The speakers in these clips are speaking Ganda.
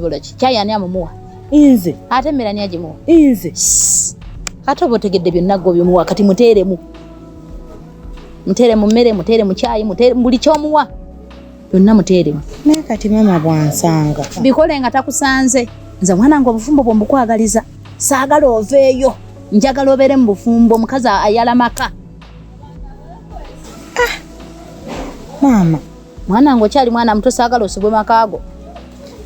kigolo ki kyayani amumuwa inze ate emmere agimuwa inze ate oba otegedde byonna ggwe byomuwa kati muteeremu mmere muteere mu kyayi muteere buli kyomuwa byonna muteeremu naye kati mama bwansanga bikole nga takusanze nze mwana nga obufumbo bw'omukwagaliza saagala oveeyo njagala obeere mu bufumbo omukazi ayala maka mama mwana nga okyali mwana muto saagala osibwe makaago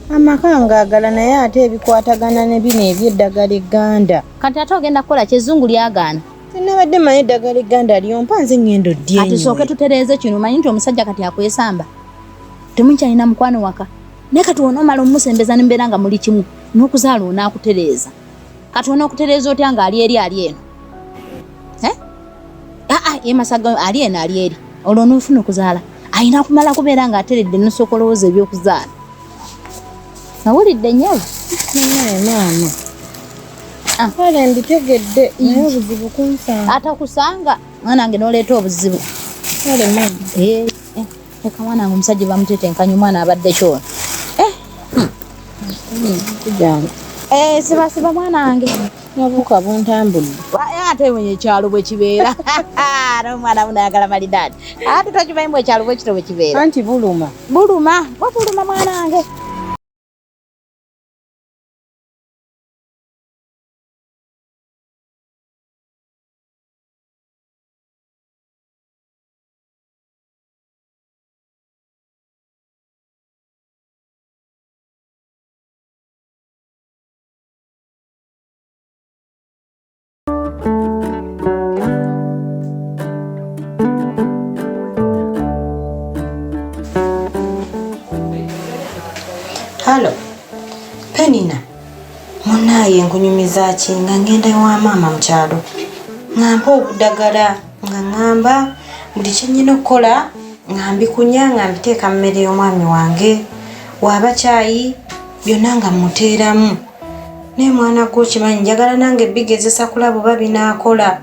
amaka ngaagala naye ate ebikwatagana ne bino ebyeddagala egganda kati ate ogenda kukola kyezzungu lyagaana sinabadde manyi eddagala egganda lyompa nze ngendo dye ati sooke tutereeze kino manyi nti omusajja kati akwesamba temukyalina mukwano waka naye kati onoomala omusembeza nembeera nga muli kimu n'okuzaala onaakutereeza kati onookutereeza otya nga ali eno ye masaga ali eno ali eri olwo onoofuna okuzaala ayina kumala kubeera ng'ateredde n'osooka olowooza ebyokuzaala nawulidde nyawe maama kale mbitegedde naye obuzibu kunsanga atakusanga mwana wange n'oleeta obuzibu kale mama leka mwana wange omusajja bamutetenkanya omwana abadde kyona sibasiba mwana wange nabuuka buntambudde ate ekyalo bwe kibeera n'omwana munayagala malidaadi ate tokimanyi ekyalo bwe kito bwe kibeera anti buluma buluma mwana wange Halo, Penina, munaye nkunyumiza ki nga ngenda wa maama mu kyalo. Ngampa obudagala nga ngamba buli kye nnyina okukola nga mbikunya nga mbiteeka mu mmere y'omwami wange. Waaba caayi byonna nga muteeramu. Naye mwana gwo kimanyi njagala nange bigezesa kulaba oba binaakola.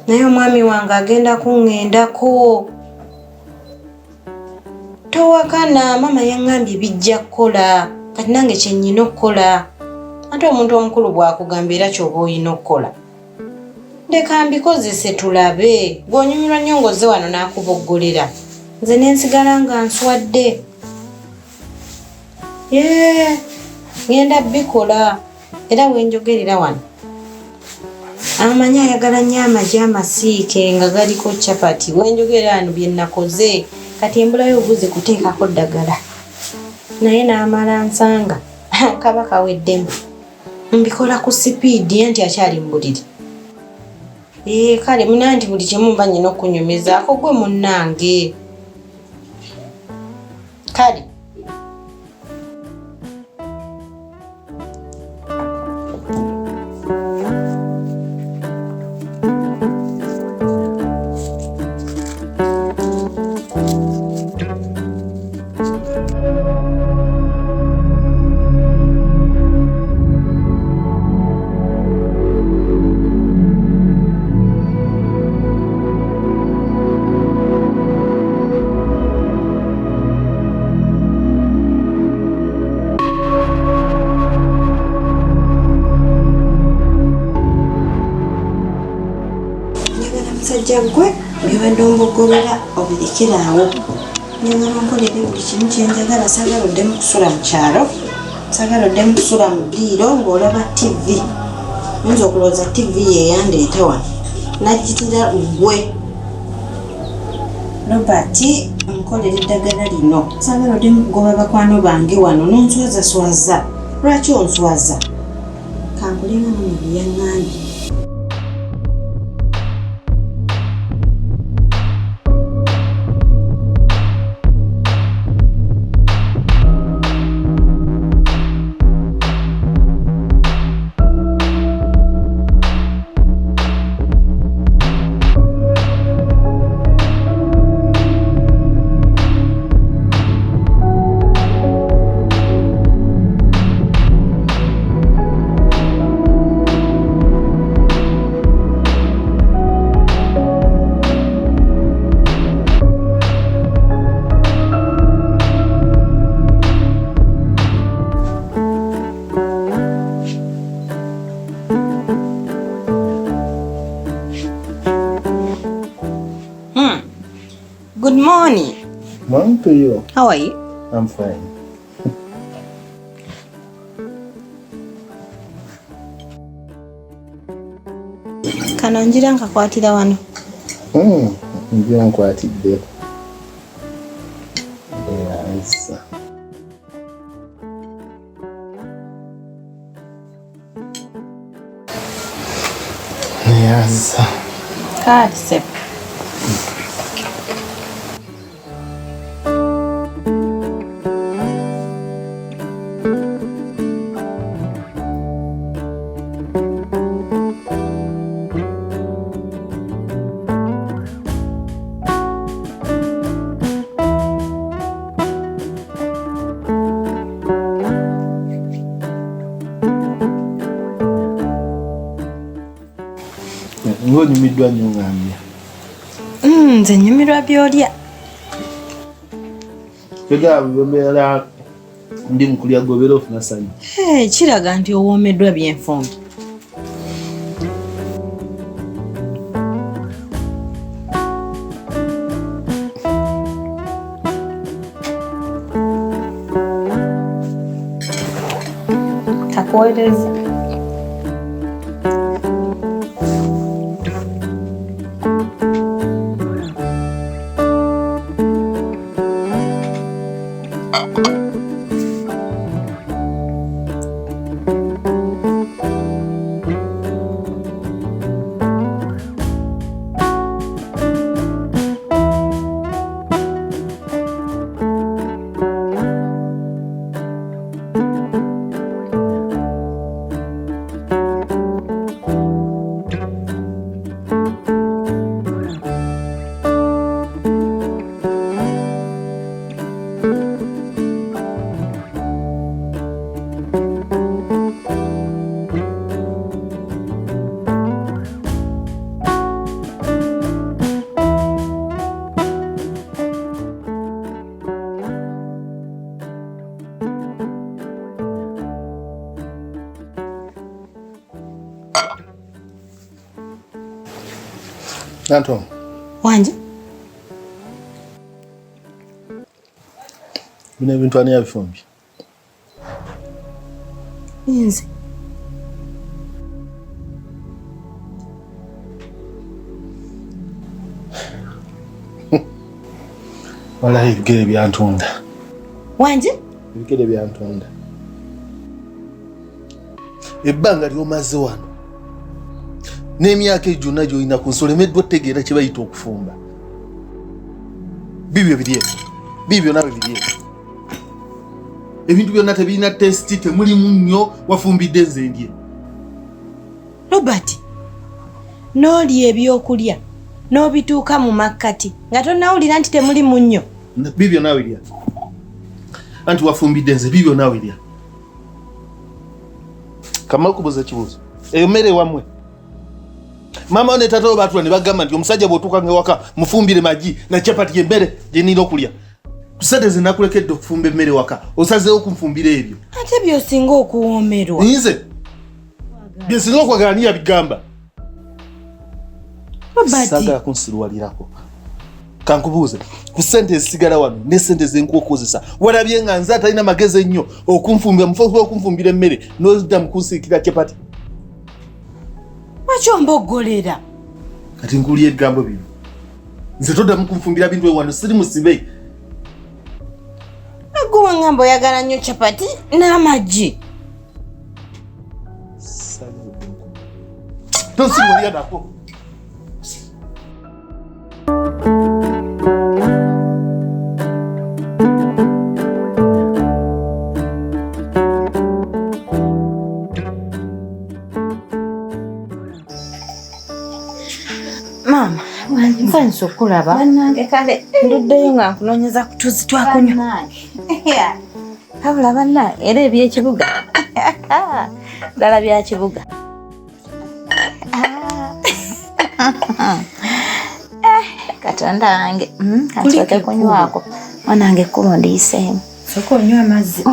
Naye omwami wange agenda kuŋŋendako. Towakana mama yaŋŋambye bijja kukola. Kati nange kye nnyina okukola. Ate omuntu omukulu bw'akugamba era ky'oba olina okukola. Ndeka mbikozese tulabe. Gw'onyumirwa nnyo ng'ozze wano n'akuboggolera. Nze ne nsigala nga nswadde. Ngenda bikola. Era we njogerera wano. Amanyi ayagala nnyo amagi amasiike nga galiko capati. We njogerera wano bye nakoze. Kati embulayo obuze kuteekako ddagala. Naye n'amala nsanga kaba kaweddemu. Mbikola ku sipiidi anti akyali mu buliri. Kale muna nti buli kimu mba nnyina okunyumizaako gwe munnange. Kale musajja gwe byobadde ombogolera obirekerawo. Njagala onkolere buli kimu kye njagala. Saagala oddemu kusula mu kyalo. Saagala oddemu kusula mu ddiiro ng'olaba TV. Oyinza okulowooza TV yeyandeeta wano. Najjitira gwe. Robert nkolera eddagala lino. Saagala oddemu kugoba bakwano bange wano n'onswazaswaza. Lwaki onswaza? Kankolenga muno bye yaŋŋambye. Good morning. Morning to you. How are you? I'm fine. Kano njira nkakwatira wano. Njira nkwatidde. Yes. Yes. Kati sep. Nyumiddwa nnyo ngambya. Nze nyumirwa by'olya. Tega byobeera ndi mukulya gobera ofuna sanyu. Kiraga nti owoomeddwa byenfumbi. Kakuweereza. Anton. Wanje? Bino ebintu ani yabifumbi? Nze. Walahi ebigere byantunda. Wanje? Ebigere byantunda. Ebbanga lyomaze wano. N'emyaka ejjonna gy'olina ku nsolo emeddwa otegeera kye bayita okufumba. Bibyo biri eyo. Bibyo nawe biri eyo. Ebintu byonna tebirina testi, temulimu nnyo, wafumbidde nze ndye. Robert, n'olya ebyokulya n'obituuka mu makkati nga tonnawulira nti temulimu nnyo. Bibyo nawe lya. Anti wafumbidde nze bibyo nawe lya. Kamala kubuza kibuzo. Eyo mmere wamwe. Mama ne tata obatula ne bagamba nti omusajja bw'otuuka ng'ewaka mufumbire magi na chapati y'emmere gye nnina okulya. Kusate ze nakulekedde okufumba emmere waka. Osazeewo kunfumbira ebyo. Ate by'osinga okuwoomerwa. Nze bye singa okwagala niyo bigamba. Saagala kunsirwalirako. Kankubuuze ku ssente ezisigala wano ne ssente ze nkukozesa walabye nga nze atalina magezi ennyo okunfumbira mufuufu okunfumbira emmere n'ozidda mu kunsiikira chapati. Lwaki omboggolera? Kati nkuulya ebigambo bino. Nze toddamu kunfumbira bintu wano siri musibe. Gwe wangamba oyagala nnyo chapati n'amagi. Tonsirwalira nako. Mama, nfanise okulaba. Bannange kale Nduddeyo nga nkunoonyeza kutuzi twakunywa. Habula bannange era ebyekibuga. Ddala bya kibuga. Katonda wange. Ati kunywako. Mwanange ekkubo ndiyiseemu. Sooka onywa amazzi.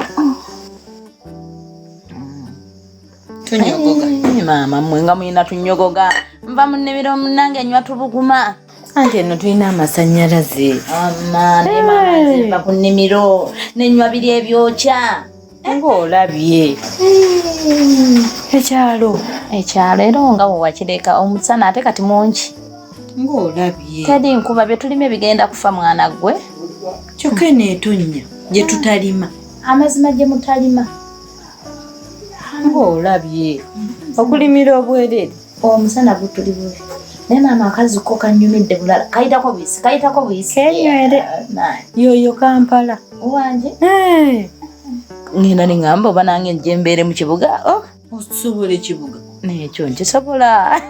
Tunyogoga. Mama mmwe nga muyina tunyogoga. Nva mu nnimiro munnange nywa tubuguma. Anti eno tulina amasannyalaze. Ne mama nzimba ku nnimiro nenywa biri ebyokya. Ng'olabye. Ekyalo era nga bwe wakireka omusana ate kati mungi. Ng'olabye. Tedi nkuba bye tulime bigenda kufa mwana gwe. Kyokka n'etonnya gye tutalima. Amazima gye mutalima. Ng'olabye. Okulimira obwereere. Omusana gutuli bubi. Ne mama akazi ko kanyumidde bulala. Kayitako buyisi. Kenywere. Yoyo Kampala. Wanje? Ngenda ningamba oba nange njembeere mu kibuga. Osobola ekibuga? Nekyo nkisobola.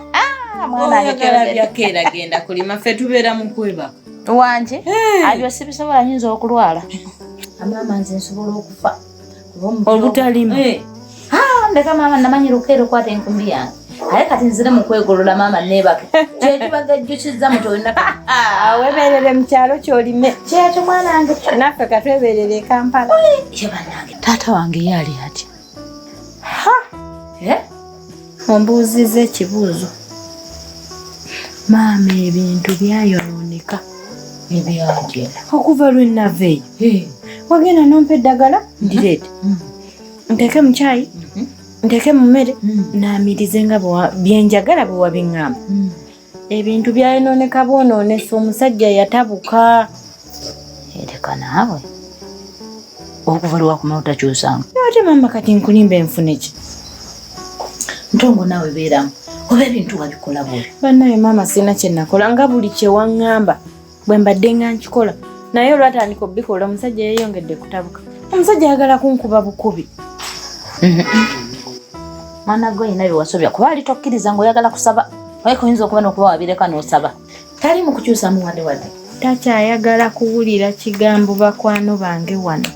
Mwana ayagala byakeera genda kulima ffe tubeera mu kwebaka. Wanje? Abyo sibisobola nyinza okulwala. Mama nze nsobola okufa. Obutalima? Ndeka mama namanyi lukeero kwata enkumbi yange. Aye kati nzire mu kwegolola mama neebake. Kyekibaga jjukizza muto olina. Weeberere mu kyalo ky'olime. Kyekyo mwana wange. Naffe katweberere e Kampala. Ye bannange taata wange yali atya. Ombuuziza ekibuuzo. Maama ebintu byayonooneka. Ebyanje. Okuva lwe nava eyo. Wagenda nompa eddagala ndireete. Nteeke mu caayi. Nteeke mu mmere. Naamirize nga byenjagala bwe wabiŋŋamba. Ebintu byayonooneka bwonoonesa omusajja yatabuka. Ereka naawe. Okuva lwe wakomawo takyusanga. Ate maama kati nkulimba enfune ki? Ntongo naawe beeramu. Oba ebintu wabikola bubi. Bannaye maama sina kye nakola nga buli kye waŋŋamba bwe mbadde nga nkikola. Naye olwatandika obbikola omusajja yeeyongedde kutabuka. Omusajja ayagala kunkuba bukubi. Mwana gwe yina byewasobya kuba ali tokkiriza ng'oyagala kusaba. Oye oyinza okuba n'okuba wabireka n'osaba. Tali mu kukyusamu wadde. Takyayagala kuwulira kigambo bakwano bange wano.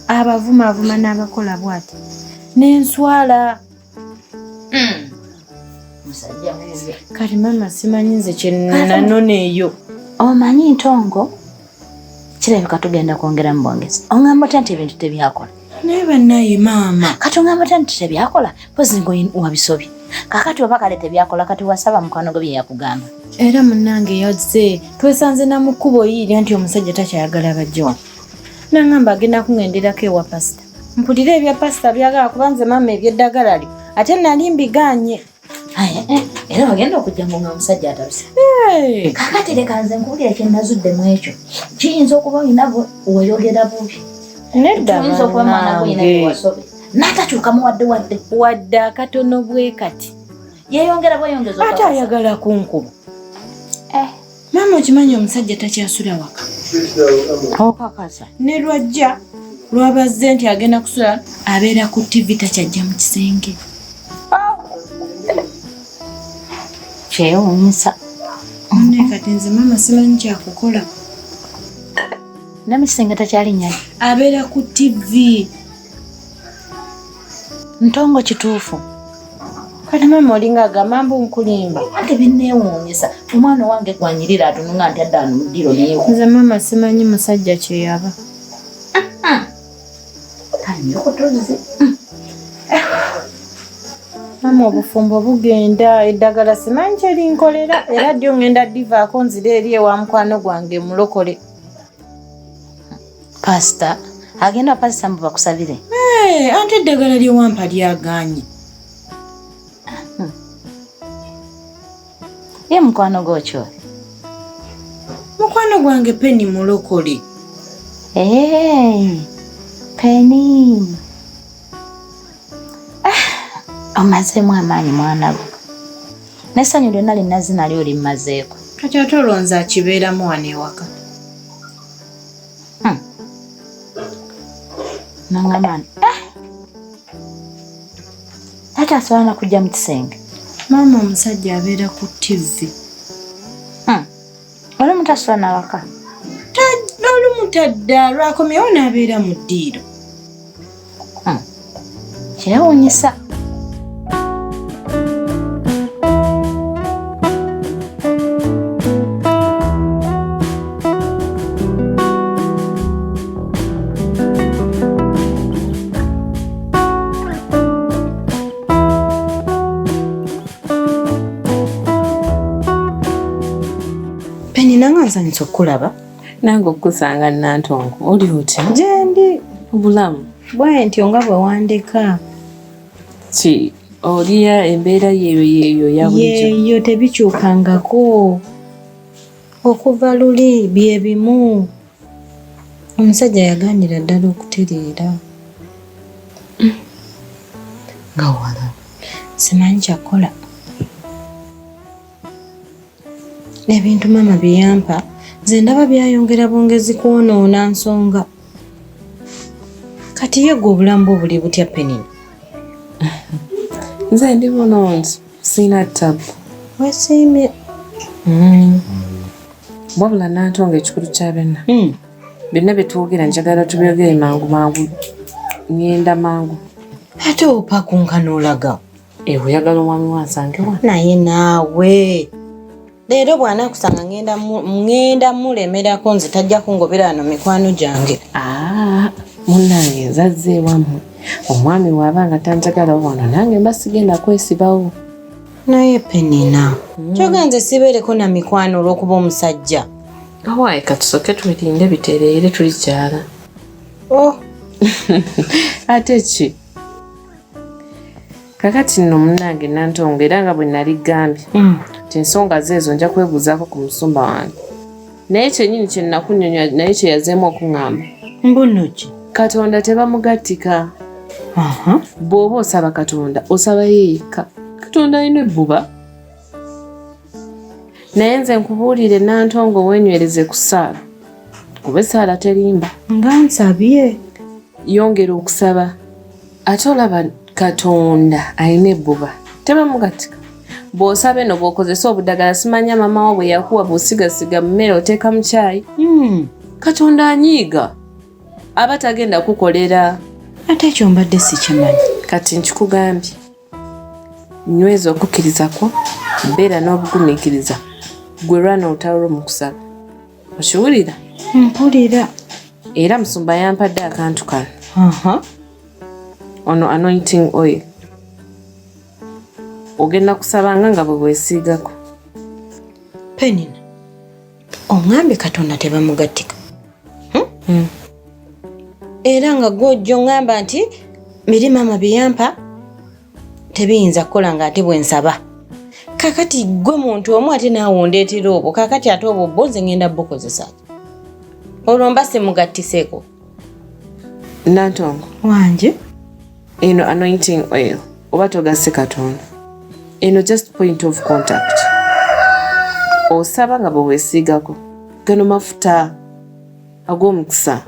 Abavumaavuma n'abakola bw'ati. N'enswala. Musajja mubi. Kati maama simanyi nze kye nanona eyo. Omanyi ntongo? Kirabika tugenda kwongera mu bwongezi. Oŋŋamba otya nti ebintu tebyakola? Naye bannaye maama. Kati oŋŋamba otya nti tebyakola? Pozi ngo wabisobye. Kakati oba kale tebyakola kati wasaba mukwano gwe bye yakugamba. Era munnange yazze twesanze na mu kkubo yiirya nti omusajja takyayagala bajje wano. N'aŋŋamba agenda kuŋŋenderako ewa pasita. Mpulira ebya pasita byagala kuba nze maama ebyeddagala lyo. Ate nali mbigaanye. Era wagenda okujja nga omusajja atabuse. Kakati leka nze nkuwulira kye nazudde mu ekyo. Kiyinza okuba olina weyogera bubi. Nedda kiyinza okuba mwana gwe yina byewasobye. N'atakyuka muwadde wadde akatono bwe kati. Yeeyongera bweyongeza. Ate ayagala kunkuba. Maama okimanyi omusajja takyasula waka. Okakasa. Ne lwajja lwabazze nti agenda kusula abeera ku TV takyajja mu kisenge. Kyewuunyisa. Ne kati nze maama simanyi kyakukola. Ne mu kisenge takyalinnya. Abeera ku TV. Ntongo kituufu. Kati maama olinga agamba mbu nkulimba. Ate binneewuunyisa. Omwana wange gwanyirira atununga nti adda wano mu ddiro neewo. Nze maama simanyi musajja kye yaba. Tanyokotozi. Maama obufumbo bugenda eddagala simanyi kye linkolera era ddyo ngenda divaako nzira eri ewa mukwano gwange mulokole. Pasita agenda pasita mbu bakusabire. Ante eddagala lyewampa lyagaanye. Ye mukwano gw'okyoli? Mukwano gwange Penny mulokole. Penny. Omazeemu amaanyi mwana gwe. N'essanyu lyonna linnazi nalyo olimmazeeko. Kati ate olwonza akibeeramu wano ewaka. N'aŋŋamba nti takyasobola na kujja mu kisenge. Maama omusajja abeera ku TV. Olumu tasobola na waka. Olumu tadda lwakomyewo n'abeera mu ddiiro. Kyewuunyisa. nsanyusa okulaba. Nange okusanga Nantongo. Oli oti? Gyendi. Obulamu. Bwentyo nga bwe wandika. Ki oliya embeera yeeyo ya bulijjo? Yeeyo tebikyukangako. Okuva luli bye bimu. Omusajja yaganira ddala okutereera. Nga wala. Simanyi kyakola. Ebintu mama bye yampa nze ndaba byayongera bwongezi kwonoona nsonga. Kati ye gwe obulamu bwo buli butya Penina? Nze ndi bulungi, sina ttabu. Weesiimye. Wabula Nantongo ekikulu kya byonna. Byonna bye twogera njagala tubyogere mangu. Ngenda mangu. Ate opakunka n'olaga. Oyagala omwami wansange wa? Naye naawe. Leero bw'anaakusanga ngenda mulemerako nze tajja kungobera wano mikwano gyange. Munnange nzazze ewammwe. Omwami bw'abanga tanjagala wano nange mba sigenda kwesibawo. Naye Penina, kyoga nze sibeereko na mikwano olw'okuba omusajja. Waayi katusooke twetinde bitereere tulikyala. Ate ki? Kakati nno munnange Nantongo era nga bwe nali gambye. Ensonga zeezo nja kwebuuzaako ku musumba wange. Naye kyennyini kye nakunnyonnyola naye kye yazeemu okuŋŋamba. Mbuno ki? Katonda tebamugattika. Bw'oba osaba Katonda osaba yekka. Katonda alina ebbuba. Naye nze nkubuulire Nantongo weenywereze ku ssaala. Kuba essaala terimba. Nga nsabye. Yongera okusaba. Ate olaba Katonda alina ebbuba. Tebamugattika. Bw'osaba eno bw'okozesa obudagala simanya mama wo bwe yakuwa bw'osigasiga mu mmere oteeka mu caayi. Katonda anyiiga. Aba tagenda kukolera. Ate ekyo mbadde sikimanyi. Kati nkikugambye. Nyweza okukkiriza kwo, beera n'obugumiikiriza. Gwe lwana olutalo mu kusaba. Okiwulira? Mpulira. Era musumba yampadde akantu kano. Ono anointing oil. Ogenda kusabanga nga bwe weesiigako. Penina, oŋŋambye Katonda tebamugattika. Era nga gw'ojja oŋŋamba nti miri mama bye yampa tebiyinza kukola nga ate bwe nsaba. Kakati gwe muntu omu ate naawe ondeetera obwo. Kakati ate obwo bwo nze ngenda bukozesa. Olwo mba simugattiseeko. Nantongo. Wange? Eno anointing oil. Oba togasse Katonda. Eno just point of contact. Osaba nga bwe weesiigako. Gano mafuta ag'omukisa.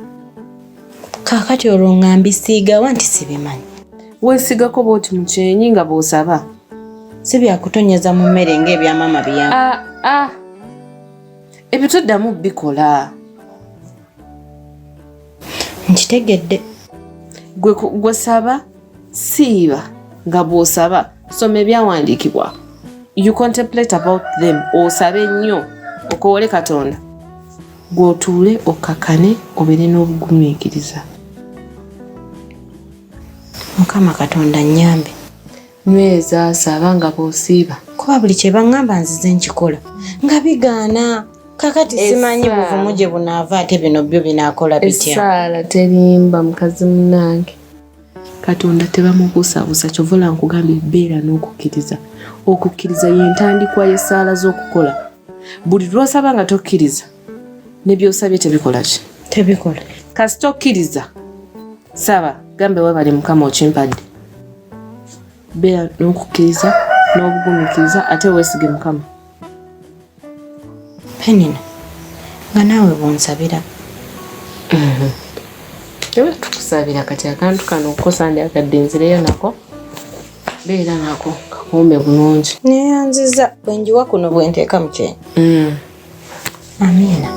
Kakati olwo ŋŋambi siigawa nti sibimanyi. Weesigako bw'oti mu kyenyi nga bw'osaba. Si byakutonyeza mu mmere ng'ebya mama byampa. Ebyo toddamu bikola. Nkitegedde. Gwe saba siiba nga bw'osaba. Soma ebyawandiikibwa. You contemplate about them. Osabe nnyo okowole Katonda. Gw'otuule okkakane obeere n'obugumiikiriza. Mukama Katonda nnyambe. Nyweza saba nga bw'osiiba. Kuba buli kye baŋŋamba nzize nkikola. Nga bigaana. Kakati simanyi buvumu gye bunaava ate bino byo binaakola bitya. Essaala terimba mukazi munnange. Katonda tebamubuusabuusa kyova nkugambye beera n'okukkiriza. Okukkiriza y'entandikwa y'essaala z'okukola. Buli lw'osaba nga tokkiriza ne by'osabye tebikola ki? Tebikola. Kasi tokkiriza. Saba gambe weebale Mukama okimpadde. Beera n'okukkiriza n'obugumiikiriza ate weesige Mukama. Penina, nga naawe bw'onsabira. Ewe tukusabira kati akantu kano okukosa ndi akadde nzireyo nako. Beera nako kakuume bulungi. Neeyanziza bwe njiwa kuno bwe nteeka mu kyenyi. Amiina.